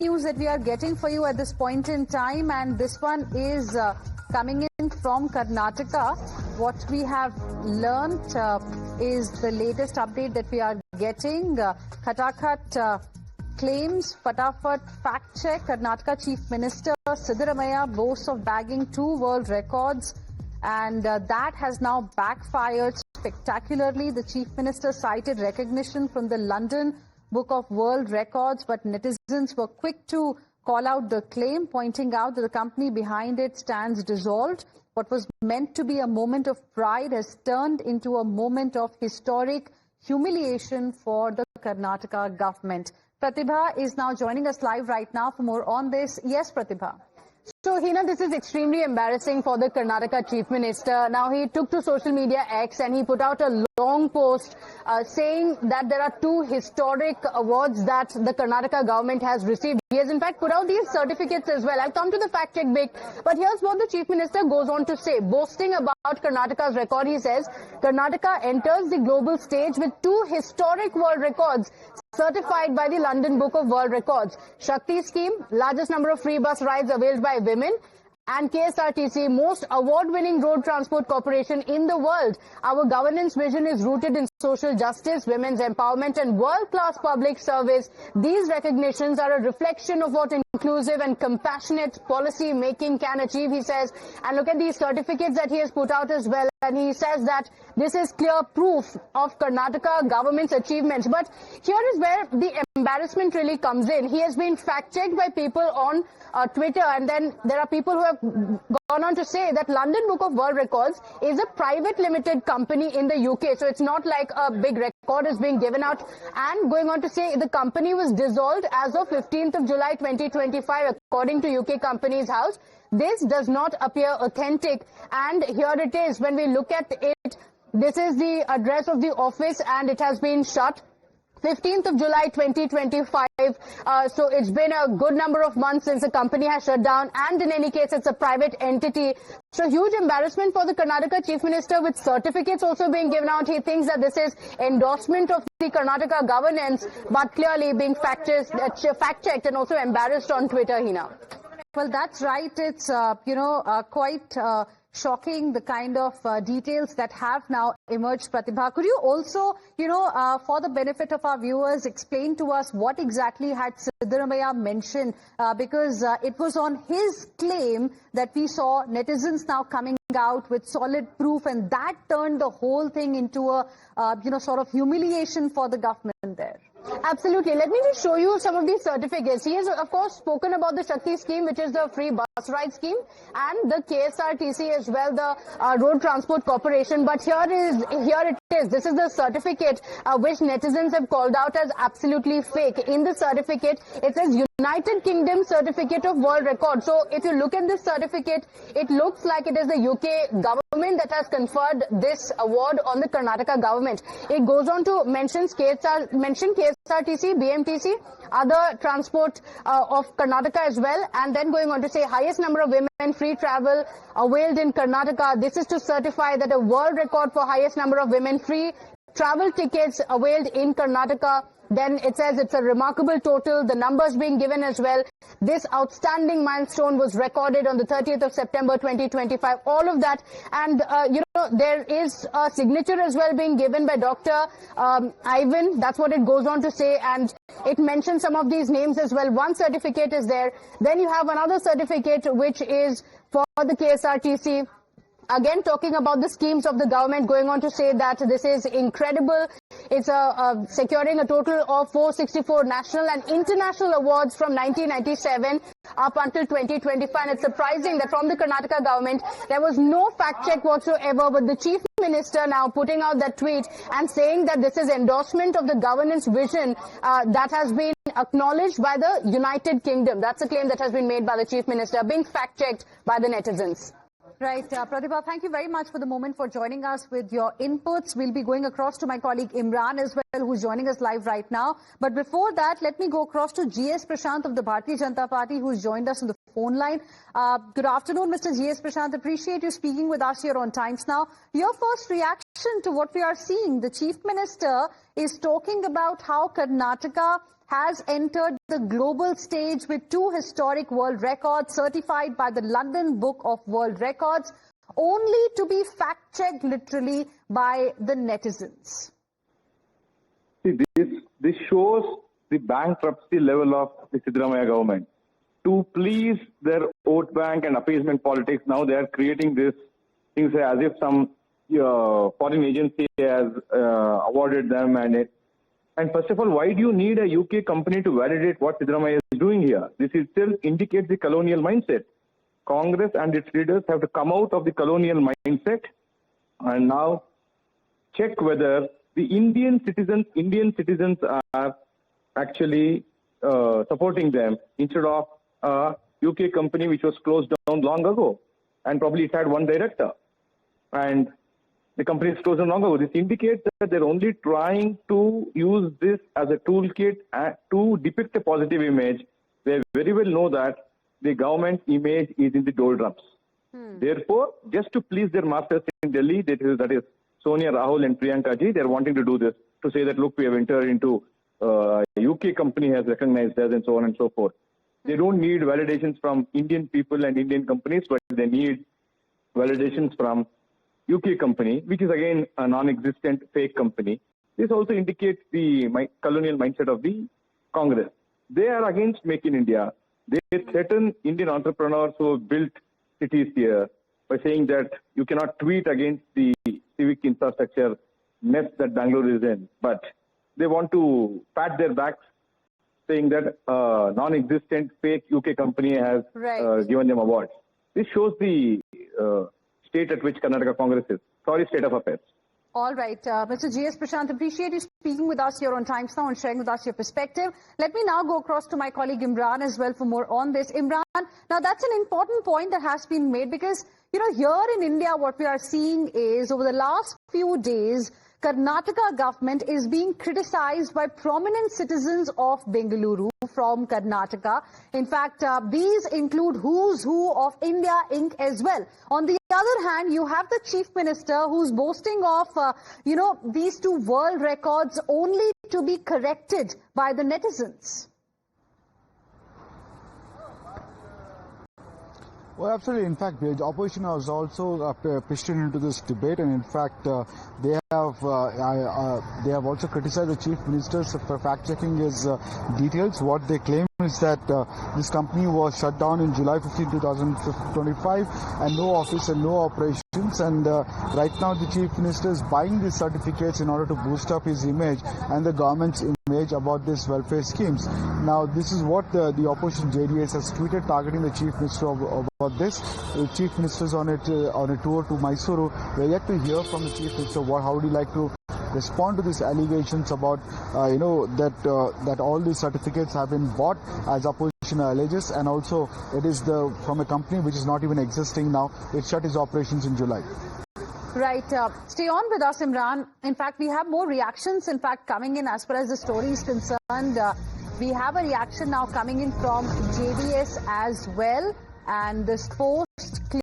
news that we are getting for you at this point in time, and this one is coming in from Karnataka. What we have learnt is the latest update that we are getting. Khatakhat claims, Fatafat fact check. Karnataka Chief Minister Sidda boasts of bagging 2 world records, and that has now backfired spectacularly. The Chief Minister cited recognition from the London Book of World Records, but netizens were quick to call out the claim, pointing out that the company behind it stands dissolved. What was meant to be a moment of pride has turned into a moment of historic humiliation for the Karnataka government. Pratibha is now joining us live right now for more on this. Yes, Pratibha. So, Hina, this is extremely embarrassing for the Karnataka Chief Minister. Now, he took to social media X and he put out a long post saying that there are 2 historic awards that the Karnataka government has received. He has in fact put out these certificates as well. I'll come to the fact check bit, but here's what the Chief Minister goes on to say. Boasting about Karnataka's record, he says, Karnataka enters the global stage with 2 historic world records certified by the London Book of World Records. Shakti scheme, largest number of free bus rides availed by women, and KSRTC, most award-winning road transport corporation in the world. Our governance vision is rooted in social justice, women's empowerment, and world-class public service. These recognitions are a reflection of what inclusive and compassionate policy making can achieve, he says. And look at these certificates that he has put out as well. And he says that this is clear proof of Karnataka government's achievements. But here is where the embarrassment really comes in. He has been fact-checked by people on Twitter, and then there are people who have gone on to say that London Book of World Records is a private limited company in the UK. So it's not like a big record is being given out. And going on to say the company was dissolved as of 15th of July 2025, according to UK Companies House. This does not appear authentic, and here it is. When we look at it, this is the address of the office and it has been shut. 15th of July 2025, so it's been a good number of months since the company has shut down, and in any case it's a private entity. So huge embarrassment for the Karnataka Chief Minister, with certificates also being given out. He thinks that this is endorsement of the Karnataka governance, but clearly being fact-checked and also embarrassed on Twitter, Hina. Well, that's right. It's, quite shocking, the kind of details that have now emerged, Pratibha. Could you also, for the benefit of our viewers, explain to us what exactly had Sidda mentioned? Because it was on his claim that we saw netizens now coming out with solid proof, and that turned the whole thing into a, sort of humiliation for the government there. Absolutely. Let me just show you some of these certificates. He has, of course, spoken about the Shakti scheme, which is the free bus ride scheme, and the KSRTC as well, the Road Transport Corporation. But here it is. This is the certificate which netizens have called out as absolutely fake. In the certificate, it says United Kingdom Certificate of World Record. So if you look at this certificate, it looks like it is the UK government that has conferred this award on the Karnataka government. It goes on to mention KSRTC, BMTC, other transport of Karnataka as well, and then going on to say highest number of women free travel availed in Karnataka. This is to certify that a world record for highest number of women free travel tickets availed in Karnataka. Then it says it's a remarkable total, the numbers being given as well. This outstanding milestone was recorded on the 30th of September 2025. All of that, and there is a signature as well being given by Dr. Ivan. That's what it goes on to say, and it mentions some of these names as well. One certificate is there. Then you have another certificate which is for the KSRTC. Again, talking about the schemes of the government, going on to say that this is incredible. It's securing a total of 464 national and international awards from 1997 up until 2025. And it's surprising that from the Karnataka government, there was no fact check whatsoever, but the Chief Minister now putting out that tweet and saying that this is endorsement of the governance vision that has been acknowledged by the United Kingdom. That's a claim that has been made by the Chief Minister, being fact checked by the netizens. Right. Pratibha, thank you very much for the moment for joining us with your inputs. We'll be going across to my colleague Imran as well, who's joining us live right now. But before that, let me go across to GS Prashant of the Bharatiya Janata Party, who's joined us on the phone line. Good afternoon, Mr. G.S. Prashant. Appreciate you speaking with us here on Times Now. Your first reaction to what we are seeing. The Chief Minister is talking about how Karnataka has entered the global stage with 2 historic world records certified by the London Book of World Records, only to be fact-checked literally by the netizens. See, this shows the bankruptcy level of the Sidda government. To please their vote bank and appeasement politics, now they are creating this things as if some foreign agency has awarded them. And first of all, why do you need a UK company to validate what Sidda is doing here? This still indicates the colonial mindset. Congress and its leaders have to come out of the colonial mindset and now check whether the Indian citizens are actually supporting them instead of a UK company which was closed down long ago, and probably it had one director, and the company is closed down long ago. This indicates that they're only trying to use this as a toolkit to depict a positive image. They very well know that the government image is in the doldrums. Therefore, just to please their masters in Delhi, that is Sonia, Rahul and Priyanka ji, they're wanting to do this, to say that, look, we have entered into UK company has recognized us and so on and so forth. They don't need validations from Indian people and Indian companies, but they need validations from UK company, which is again a non-existent fake company. This also indicates the colonial mindset of the Congress. They are against Make in India. They threaten Indian entrepreneurs who have built cities here by saying that you cannot tweet against the civic infrastructure mess that Bangalore is in. But they want to pat their backs, saying that a non-existent fake UK company has given them awards. This shows the state at which Karnataka Congress is. Sorry, state of affairs. All right, Mr. G.S. Prashant, appreciate you speaking with us here on Times Now and sharing with us your perspective. Let me now go across to my colleague Imran as well for more on this. Imran, now that's an important point that has been made because, you know, here in India, what we are seeing is over the last few days, Karnataka government is being criticized by prominent citizens of Bengaluru from Karnataka. In fact, these include who's who of India Inc. as well. On the other hand, you have the Chief Minister who's boasting of, these 2 world records only to be corrected by the netizens. Well, absolutely. In fact, the opposition has also pitched into this debate, and in fact, they have also criticized the chief minister for fact-checking his details. What they claim is that this company was shut down in July 15, 2025, and no office and no operations. And right now, the chief minister is buying these certificates in order to boost up his image and the government's image about these welfare schemes. Now, this is what the opposition JDS has tweeted, targeting the chief minister about this. The chief minister is on a tour to Mysuru. We're yet to hear from the chief minister how would he like to respond to these allegations about that all these certificates have been bought, as opposition alleges, and also it is from a company which is not even existing now. It shut its operations in July. Right. Stay on with us, Imran. In fact, we have more reactions, coming in as far as the story is concerned. We have a reaction now coming in from JDS as well. And this post